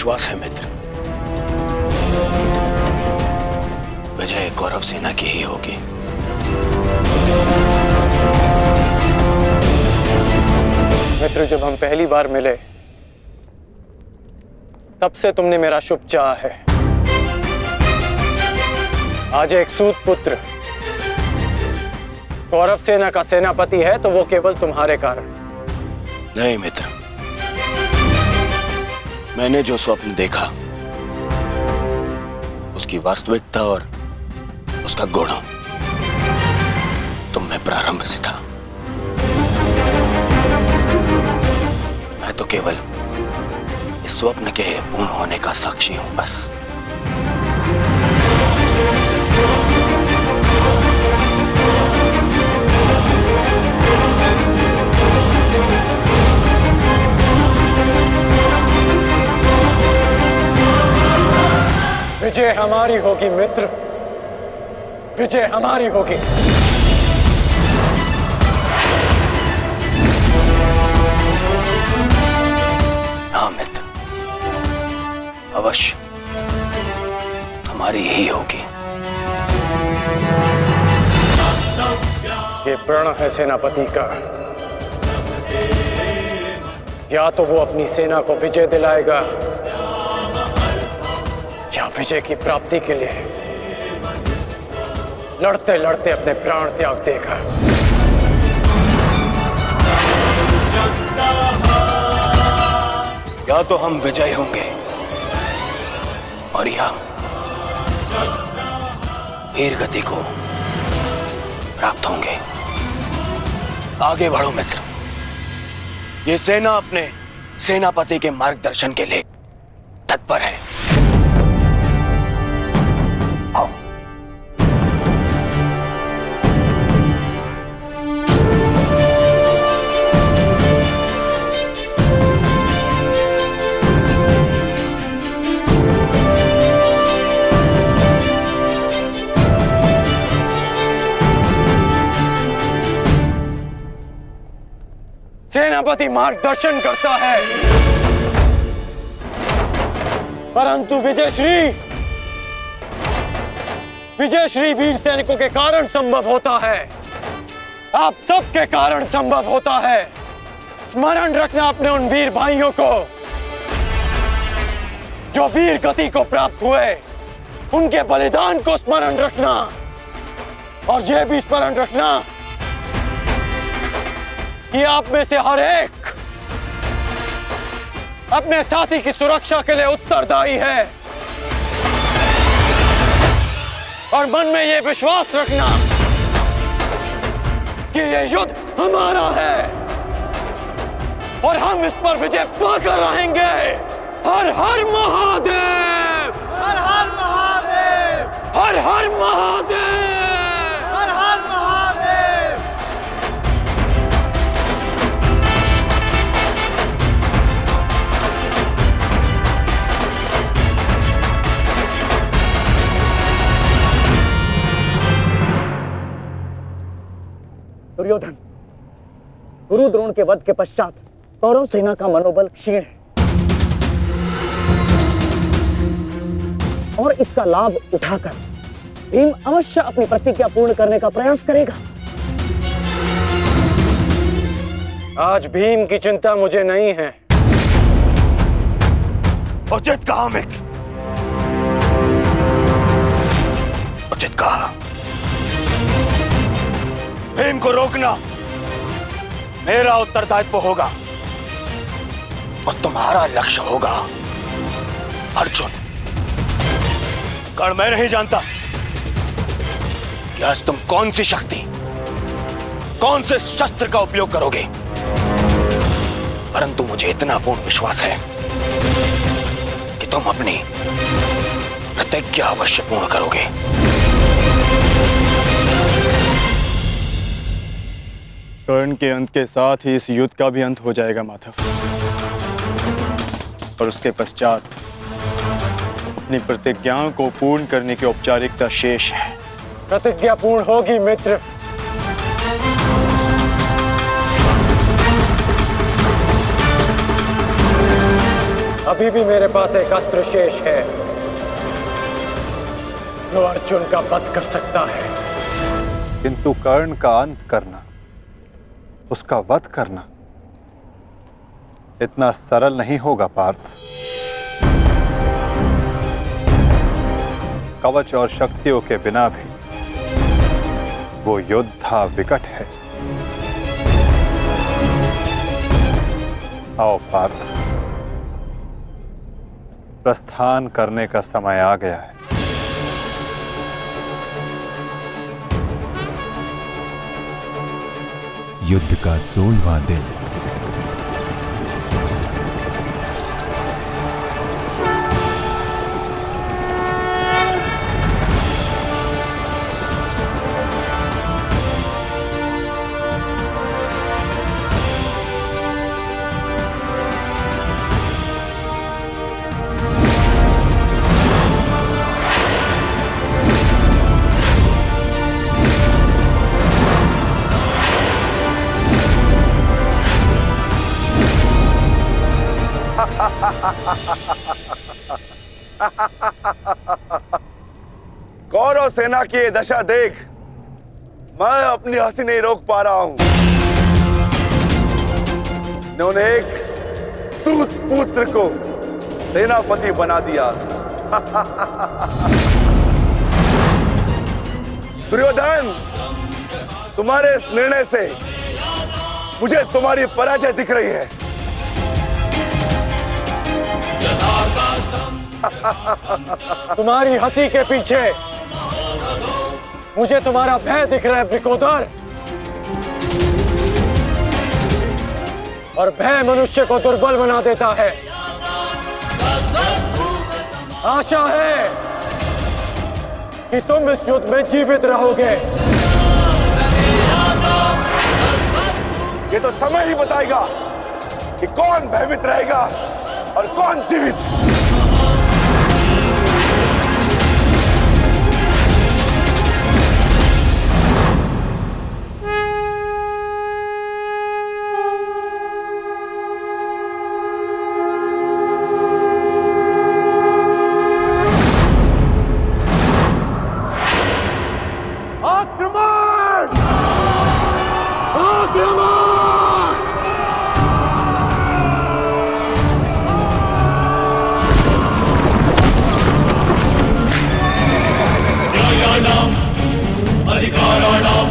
विश्वास है मित्र, विजय कौरव सेना की ही होगी। मित्र, जब हम पहली बार मिले तब से तुमने मेरा शुभ चाहा है। आज एक सूत पुत्र कौरव सेना का सेनापति है तो वो केवल तुम्हारे कारण। नहीं मित्र, मैंने जो स्वप्न देखा उसकी वास्तविकता और उसका गुण तुम में प्रारंभ से था। मैं तो केवल इस स्वप्न के पूर्ण होने का साक्षी हूं बस। विजय हमारी होगी मित्र, विजय हमारी होगी। हाँ मित्र, अवश्य हमारी ही होगी। ये प्रण है सेनापति का, या तो वो अपनी सेना को विजय दिलाएगा या विजय की प्राप्ति के लिए लड़ते लड़ते अपने प्राण त्याग देगा। या तो हम विजय होंगे और या वीर गति को प्राप्त होंगे। आगे बढ़ो मित्र, ये सेना अपने सेनापति के मार्गदर्शन के लिए तत्पर है। आओ। सेनापति मार्गदर्शन करता है, परंतु विजयश्री वीर सैनिकों के कारण संभव होता है। आप सबके कारण संभव होता है। स्मरण रखना अपने उन वीर भाइयों को जो वीर गति को प्राप्त हुए, उनके बलिदान को स्मरण रखना, और यह भी स्मरण रखना कि आप में से हर एक अपने साथी की सुरक्षा के लिए उत्तरदायी है। और मन में यह विश्वास रखना कि यह युद्ध हमारा है और हम इस पर विजय पाकर रहेंगे। हर हर महादेव, हर हर महादेव, हर हर महादेव, हर हर महादेव। दुर्योधन, गुरु द्रोण के वध के पश्चात कौरव सेना का मनोबल क्षीण है और इसका लाभ उठाकर भीम अवश्य अपनी प्रतिज्ञा पूर्ण करने का प्रयास करेगा। आज भीम की चिंता मुझे नहीं है। उचित कहा मित्र, उचित कहा। भीम को रोकना मेरा उत्तरदायित्व होगा और तुम्हारा लक्ष्य होगा अर्जुन। कारण मैं नहीं जानता कि आज तुम कौन सी शक्ति, कौन से शस्त्र का उपयोग करोगे, परंतु मुझे इतना पूर्ण विश्वास है कि तुम अपनी प्रतिज्ञा अवश्य पूर्ण करोगे। कर्ण के अंत के साथ ही इस युद्ध का भी अंत हो जाएगा माधव, और उसके पश्चात अपनी प्रतिज्ञाओं को पूर्ण करने की औपचारिकता शेष है। प्रतिज्ञा पूर्ण होगी मित्र। अभी भी मेरे पास एक अस्त्र शेष है जो अर्जुन का वध कर सकता है। किंतु कर्ण का अंत करना, उसका वध करना इतना सरल नहीं होगा पार्थ। कवच और शक्तियों के बिना भी वो योद्धा विकट है। आओ पार्थ, प्रस्थान करने का समय आ गया है। युद्ध का 16वां दिन। कौरव सेना की ये दशा देख मैं अपनी हंसी नहीं रोक पा रहा हूं। इन्होंने एक सूत पुत्र को सेनापति बना दिया। दुर्योधन, तुम्हारे इस निर्णय से मुझे तुम्हारी पराजय दिख रही है। तुम्हारी हंसी के पीछे मुझे तुम्हारा भय दिख रहा है वृकोदर। और भय मनुष्य को दुर्बल बना देता है। आशा है कि तुम इस युद्ध में जीवित रहोगे। ये तो समय ही बताएगा कि कौन भयभीत रहेगा और कौन जीवित। आक्रमण! आक्रमण! अधिकाराणां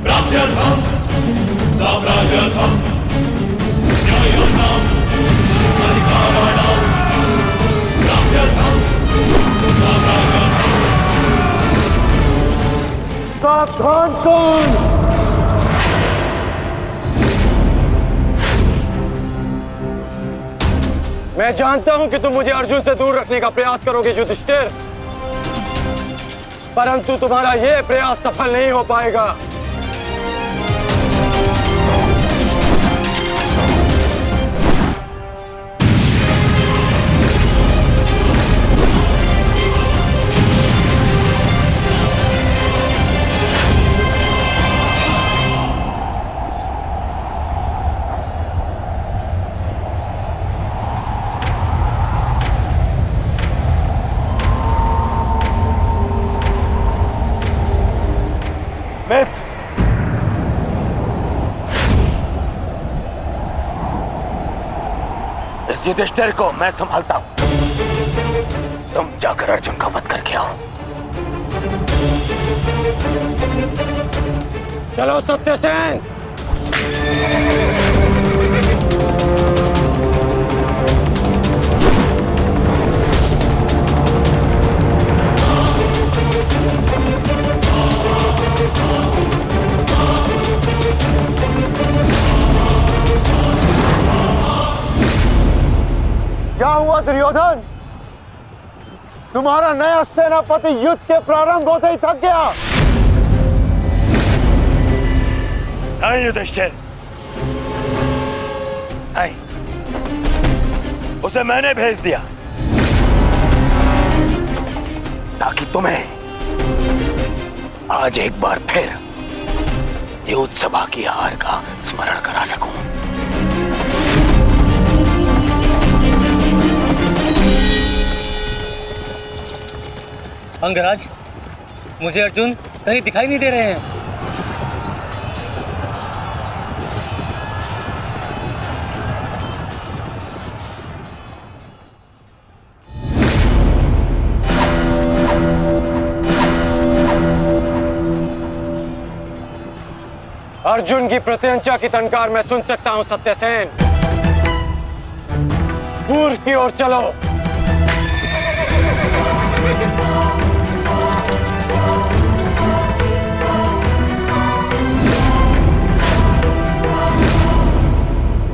प्राप्त्यर्थं साम्राज्यर्थं न्यायानां अधिकाराणां प्राप्त्यर्थं साम्राज्यर्थं। सावधान कौन? मैं जानता हूं कि तुम मुझे अर्जुन से दूर रखने का प्रयास करोगे युधिष्ठिर, परंतु तुम्हारा यह प्रयास सफल नहीं हो पाएगा। इस युधिष्ठिर को मैं संभालता हूं। तुम जाकर अर्जुन का वध करके आओ। चलो सत्यसेन। क्या हुआ दुर्योधन? तुम्हारा नया सेनापति युद्ध के प्रारंभ होते ही थक गया। नहीं युधिष्ठिर, नहीं, उसे मैंने भेज दिया ताकि तुम्हें आज एक बार फिर युद्ध सभा की हार का स्मरण करा सकूं। अंगराज, मुझे अर्जुन कहीं दिखाई नहीं दे रहे हैं। अर्जुन की प्रत्यंचा की टंकार मैं सुन सकता हूं सत्यसेन। पूर्व की ओर चलो।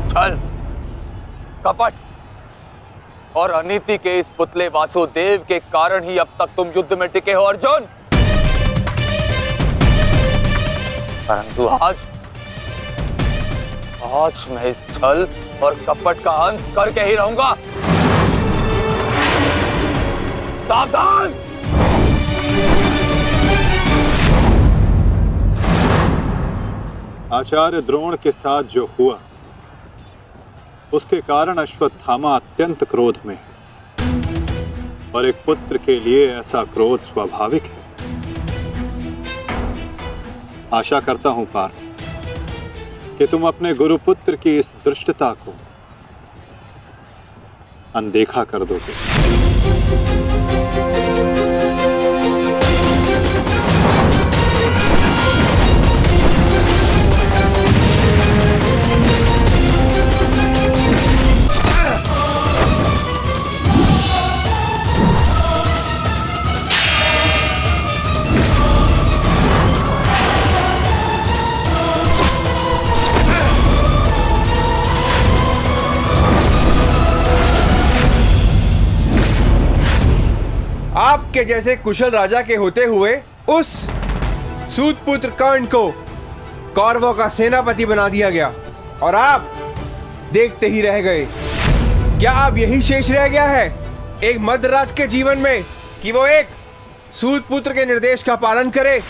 छल, कपट और अनीति के इस पुतले वासुदेव के कारण ही अब तक तुम युद्ध में टिके हो अर्जुन। परंतु आज मैं इस छल और कपट का अंत करके ही रहूंगा। सावधान! आचार्य द्रोण के साथ जो हुआ उसके कारण अश्वत्थामा अत्यंत क्रोध में है और एक पुत्र के लिए ऐसा क्रोध स्वाभाविक है। आशा करता हूं पार्थ कि तुम अपने गुरुपुत्र की इस दुष्टता को अनदेखा कर दोगे। आपके जैसे कुशल राजा के होते हुए उस सूतपुत्र कर्ण को कौरवों का सेनापति बना दिया गया और आप देखते ही रह गए। क्या अब यही शेष रह गया है एक मध्यराज के जीवन में कि वो एक सूतपुत्र के निर्देश का पालन करे?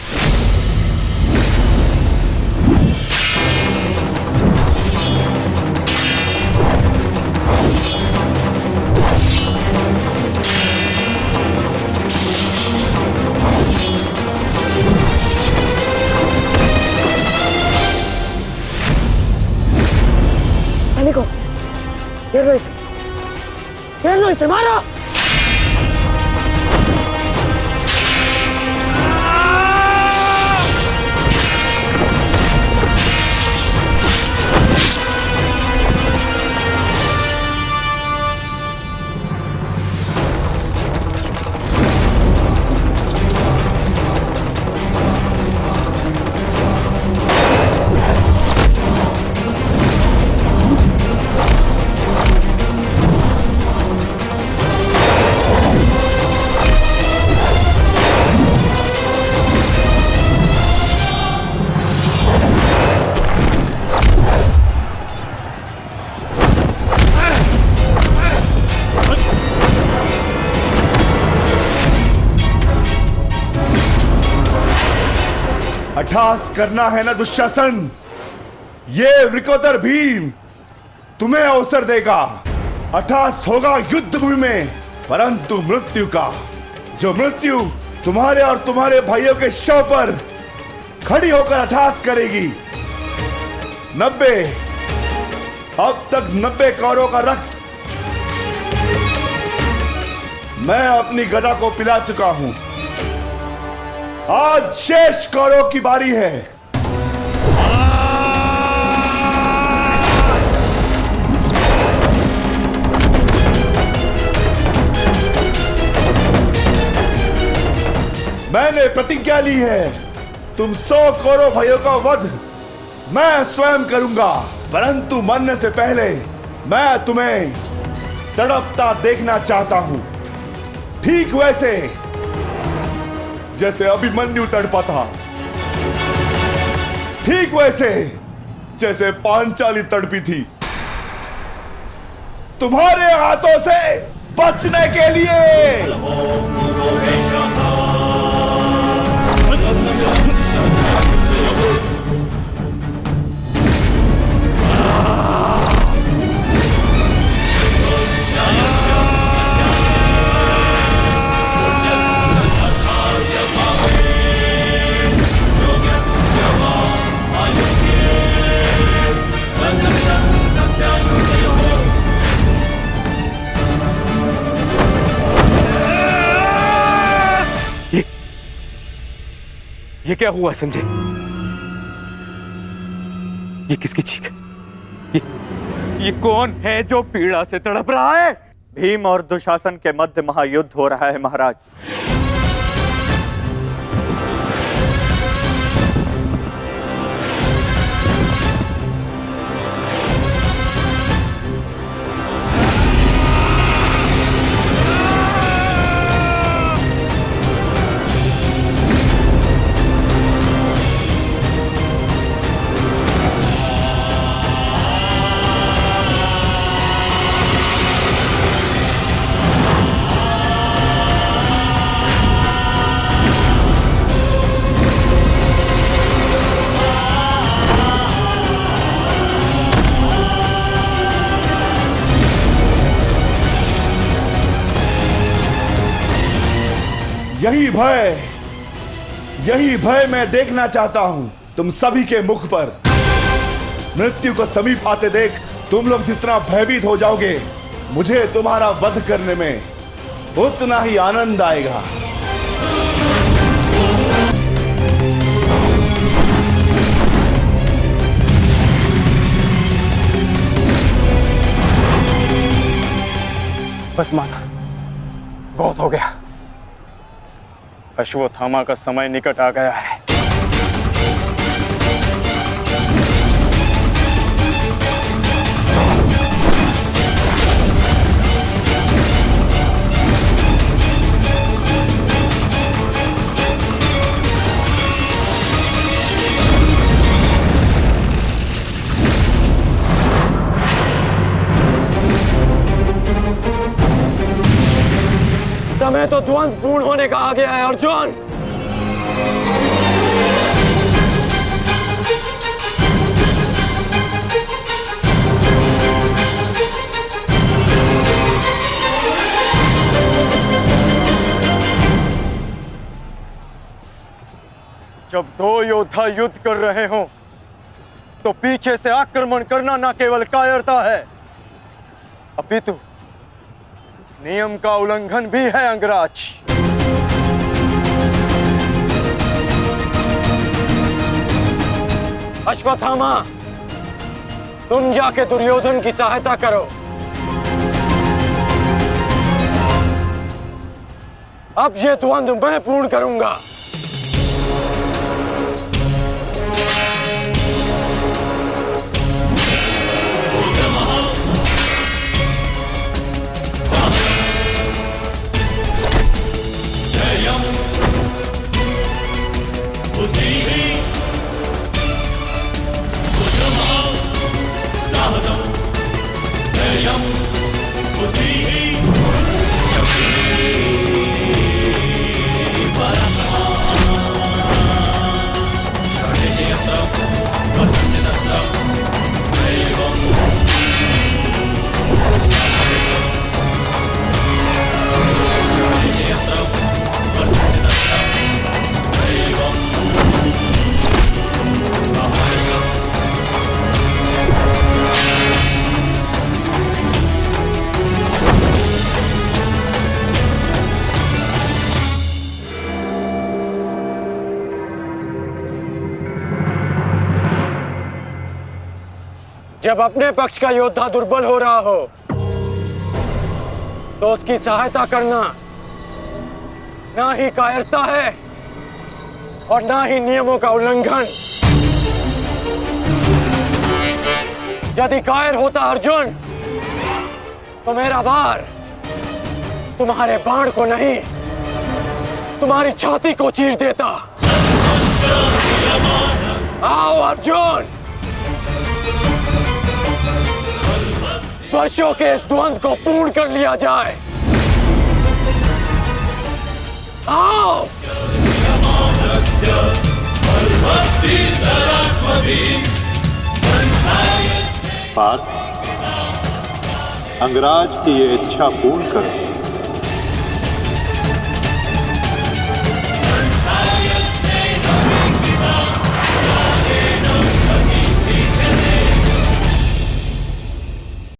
घेर लो इसे, मारो। अट्ठास करना है ना दुशासन, ये वृकोदर भीम तुम्हें अवसर देगा। अट्ठास होगा युद्ध भूमि में, परंतु मृत्यु का, जो मृत्यु तुम्हारे और तुम्हारे भाइयों के शव पर खड़ी होकर अट्ठास करेगी। 90 अब तक 90 कौरवों का रक्त मैं अपनी गदा को पिला चुका हूं। आज शेष कौरवों की बारी है। मैंने प्रतिज्ञा ली है, तुम 100 कौरव भाइयों का वध मैं स्वयं करूंगा, परंतु मरने से पहले मैं तुम्हें तड़पता देखना चाहता हूं, ठीक वैसे जैसे अभिमन्यु तड़पा था, ठीक वैसे जैसे पांचाली तड़पी थी। तुम्हारे हाथों से बचने के लिए। ये क्या हुआ संजय? ये किसकी चीख? ये कौन है जो पीड़ा से तड़प रहा है? भीम और दुशासन के मध्य महायुद्ध हो रहा है महाराज। यही भय मैं देखना चाहता हूं तुम सभी के मुख पर। मृत्यु को समीप आते देख तुम लोग जितना भयभीत हो जाओगे, मुझे तुम्हारा वध करने में उतना ही आनंद आएगा। बस माना, बहुत हो गया। अश्वत्थामा का समय निकट आ गया है। समय तो द्वंद्व पूर्ण होने का आ गया है अर्जुन। जब दो योद्धा युद्ध कर रहे हों तो पीछे से आक्रमण करना न केवल कायरता है, अपितु नियम का उल्लंघन भी है अंगराज। अश्वत्थामा, तुम जाके दुर्योधन की सहायता करो। अब ये द्वंद्व मैं पूर्ण करूंगा। जब अपने पक्ष का योद्धा दुर्बल हो रहा हो तो उसकी सहायता करना ना ही कायरता है और ना ही नियमों का उल्लंघन। यदि कायर होता अर्जुन तो मेरा भार तुम्हारे बाण को नहीं, तुम्हारी छाती को चीर देता। आओ अर्जुन, वर्षों के इस द्वंद्व को पूर्ण कर लिया जाए। आओ। पार्थ, अंगराज की ये इच्छा पूर्ण करो।